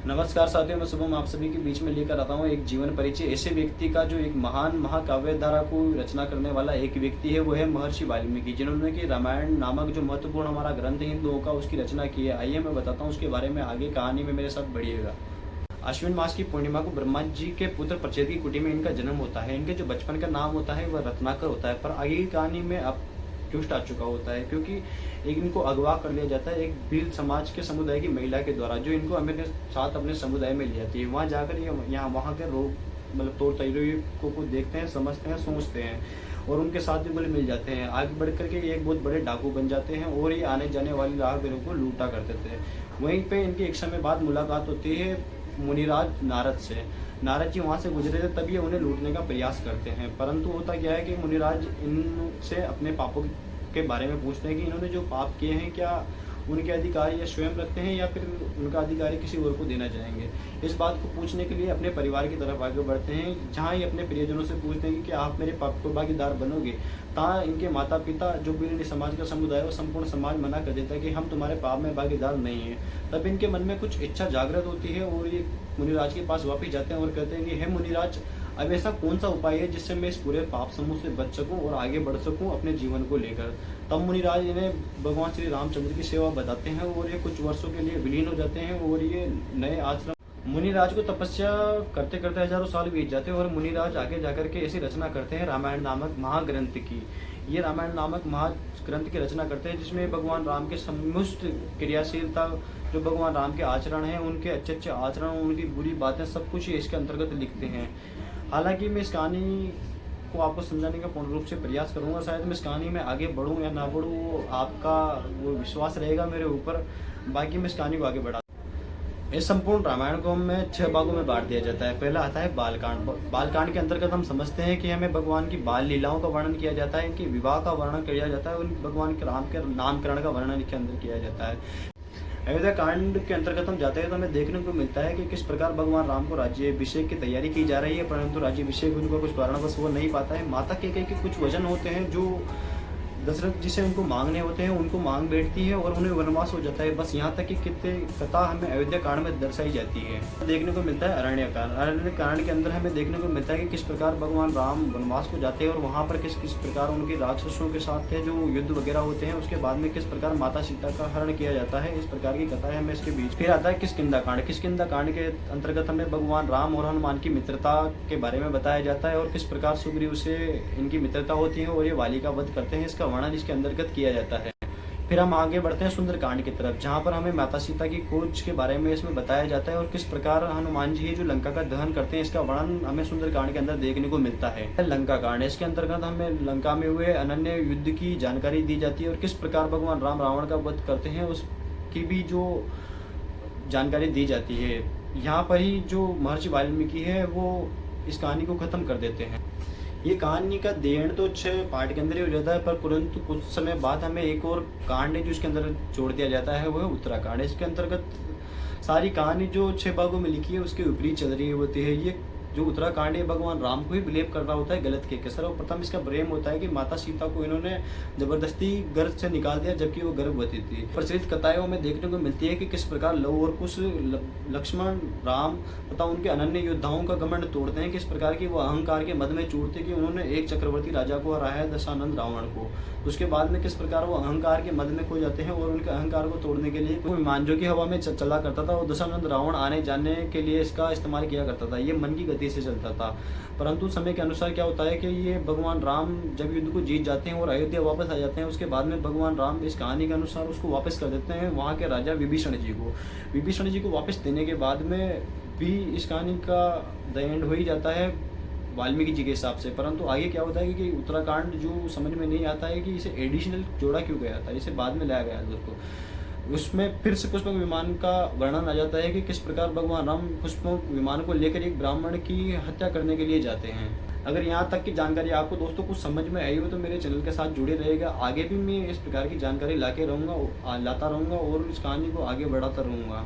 नमस्कार साथियों, मैं शुभम आप सभी के बीच में लेकर आता हूँ एक जीवन परिचय ऐसे व्यक्ति का जो एक महान महाकाव्य धारा को रचना करने वाला एक व्यक्ति है। वो है महर्षि वाल्मीकि, जिन्होंने कि रामायण नामक जो महत्वपूर्ण हमारा ग्रंथ हिंदुओं का उसकी रचना की है। आइए मैं बताता हूँ उसके बारे में, आगे कहानी में मेरे साथ बढ़िएगा। अश्विन मास की पूर्णिमा को ब्रह्मा जी के पुत्र प्रचेद की कुटी में इनका जन्म होता है। इनके जो बचपन का नाम होता है वह रत्नाकर होता है, पर आगे की कहानी में अब ट्विस्ट आ चुका होता है, क्योंकि एक इनको अगवा कर लिया जाता है एक भील समाज के समुदाय की महिला के द्वारा, जो इनको अपने साथ अपने समुदाय में ले जाती है। वहाँ जाकर ये यहाँ वहाँ के लोग मतलब तौर तरीकों को देखते हैं, समझते हैं, सोचते हैं और उनके साथ भी मिल जाते हैं। आगे बढ़ करके ये एक बहुत बड़े डाकू बन जाते हैं और ये आने जाने वाले राहगीरों को लूटा करते थे। वहीं पे इनकी एक समय बाद मुलाकात होती है मुनिराज नारद से। नारद जी वहाँ से गुजरे थे, तब ये उन्हें लूटने का प्रयास करते हैं, परंतु होता क्या है कि मुनिराज इनसे अपने पापों के बारे में पूछते हैं कि इन्होंने जो पाप किए हैं क्या उनके अधिकार ये स्वयं रखते हैं या फिर उनका अधिकार किसी और को देना चाहेंगे। इस बात को पूछने के लिए अपने परिवार की तरफ आगे बढ़ते हैं, जहाँ ये अपने प्रियजनों से पूछते हैं कि क्या आप मेरे पाप को भागीदार बनोगे। तहाँ इनके माता पिता जो भी समाज का समुदाय है वो संपूर्ण समाज मना कर देता है कि हम तुम्हारे पाप में भागीदार नहीं हैं। तब इनके मन में कुछ इच्छा जागृत होती है और ये मुनिराज के पास वापस जाते हैं और कहते हैं कि हे मुनिराज, अब ऐसा कौन सा उपाय है जिससे मैं इस पूरे पाप समूह से बच सकूं और आगे बढ़ सकूं अपने जीवन को लेकर। तब मुनिराज इन्हें भगवान श्री रामचंद्र की सेवा बताते हैं और ये कुछ वर्षों के लिए विलीन हो जाते हैं और ये नए आश्रम मुनिराज को तपस्या करते करते हजारों साल बीत जाते हैं और मुनिराज आगे जाकर के ऐसी रचना करते हैं रामायण नामक महाग्रंथ की। ये रामायण नामक महाग्रंथ की रचना करते हैं जिसमें भगवान राम के समस्त क्रियाशीलता, जो भगवान राम के आचरण हैं, उनके अच्छे अच्छे आचरण, उनकी बुरी बातें, सब कुछ इसके अंतर्गत लिखते हैं। हालांकि मैं इस कहानी को आपको समझाने का पूर्ण रूप से प्रयास करूंगा। शायद मैं इस कहानी में आगे बढ़ूं या ना बढ़ूं, आपका वो विश्वास रहेगा मेरे ऊपर। बाकी मैं इस कहानी को आगे बढ़ा। इस संपूर्ण रामायण को हमें 6 भागों में बांट दिया जाता है। पहला आता है बालकांड। बालकांड के अंतर्गत हम समझते हैं कि हमें भगवान की बाल लीलाओं का वर्णन किया जाता है, इनके विवाह का वर्णन किया जाता है और भगवान के राम के नामकरण का वर्णन इसके अंदर किया जाता है। अयोध्या कांड के अंतर्गत हम जाते हैं तो हमें देखने को मिलता है कि किस प्रकार भगवान राम को राज्याभिषेक की तैयारी की जा रही है, परंतु राज्याभिषेक उनको कुछ कारणवश वो नहीं पाता है। माता के कुछ वचन होते हैं जो दशरथ जी से उनको मांगने होते हैं, उनको मांग बैठती है और उन्हें वनवास हो जाता है। बस यहाँ तक कि कितने कथा हमें अयोध्या कांड में दर्शाई जाती है। देखने को मिलता है अरण्य कांड। अरण्य कांड के अंदर हमें देखने को मिलता है कि किस प्रकार भगवान राम वनवास को जाते हैं और वहाँ पर किस किस प्रकार उनके राक्षसों के साथ थे जो युद्ध वगैरह होते हैं। उसके बाद में किस प्रकार माता सीता का हरण किया जाता है, इस प्रकार की कथा है हमें इसके बीच। फिर आता है किष्किंधा कांड। किष्किंधा कांड के अंतर्गत हमें भगवान राम और हनुमान की मित्रता के बारे में बताया जाता है और किस प्रकार सुग्रीव से इनकी मित्रता होती है और ये वाली का वध करते हैं, इसका वर्णन इसके अंतर्गत किया जाता है। फिर हम आगे बढ़ते हैं सुंदरकांड की तरफ, जहाँ पर हमें माता सीता की खोज के बारे में इसमें बताया जाता है और किस प्रकार हनुमान जी जो लंका का दहन करते हैं, इसका वर्णन हमें सुंदरकांड के अंदर देखने को मिलता है। लंका कांड, इसके अंतर्गत हमें लंका में हुए अनन्य युद्ध की जानकारी दी जाती है और किस प्रकार भगवान राम रावण का वध करते हैं उसकी भी जो जानकारी दी जाती है। यहाँ पर ही जो महर्षि वाल्मीकि है वो इस कहानी को खत्म कर देते हैं। ये कहानी का देण तो 6 पार्ट के अंदर ही हो जाता है, पर परंतु कुछ समय बाद हमें एक और कांड है जो इसके अंदर जोड़ दिया जाता है, वो है उत्तराकांड। इसके अंतर्गत सारी कहानी जो 6 भागों में लिखी है उसके विपरीत चल रही होती है। ये जो उत्तराकांड है भगवान राम को ही ब्लेम कर रहा होता है गलत के कसर। और प्रथम इसका ब्लेम होता है कि माता सीता को इन्होंने जबरदस्ती गर्भ से निकाल दिया जबकि वो गर्भवती थी। प्रचलित कथाओं में देखने को मिलती है कि किस प्रकार लव और कुश लक्ष्मण राम तथा उनके अनन्य योद्धाओं का घमंड तोड़ते हैं, किस प्रकार की वो अहंकार के मद में चूरते कि उन्होंने एक चक्रवर्ती राजा को हराया है, दशानंद रावण को। उसके बाद में किस प्रकार वो अहंकार के मद में खो जाते हैं और उनके अहंकार को तोड़ने के लिए कोई विमान जो कि हवा में चला करता था, वो दशानंद रावण आने जाने के लिए इसका इस्तेमाल किया करता था। ये मन की गति से चलता था, परंतु समय के अनुसार क्या होता है कि ये भगवान राम जब युद्ध को जीत जाते हैं और अयोध्या वापस आ जाते हैं, उसके बाद में भगवान राम इस कहानी के अनुसार उसको वापस कर देते हैं वहाँ के राजा विभीषण जी को। विभीषण जी को वापस देने के बाद में भी इस कहानी का द एंड हो ही जाता है वाल्मीकि जी के हिसाब से। परंतु आगे क्या होता है कि उत्तराखंड जो समझ में नहीं आता है कि इसे एडिशनल जोड़ा क्यों गया था, इसे बाद में लाया गया दोस्तों। उसमें फिर से पुष्पक विमान का वर्णन आ जाता है कि किस प्रकार भगवान राम पुष्पक विमान को लेकर एक ब्राह्मण की हत्या करने के लिए जाते हैं। अगर यहाँ तक की जानकारी आपको दोस्तों कुछ समझ में आई हो तो मेरे चैनल के साथ जुड़े रहेगा। आगे भी मैं इस प्रकार की जानकारी लाता रहूँगा और इस कहानी को आगे बढ़ाता रहूँगा।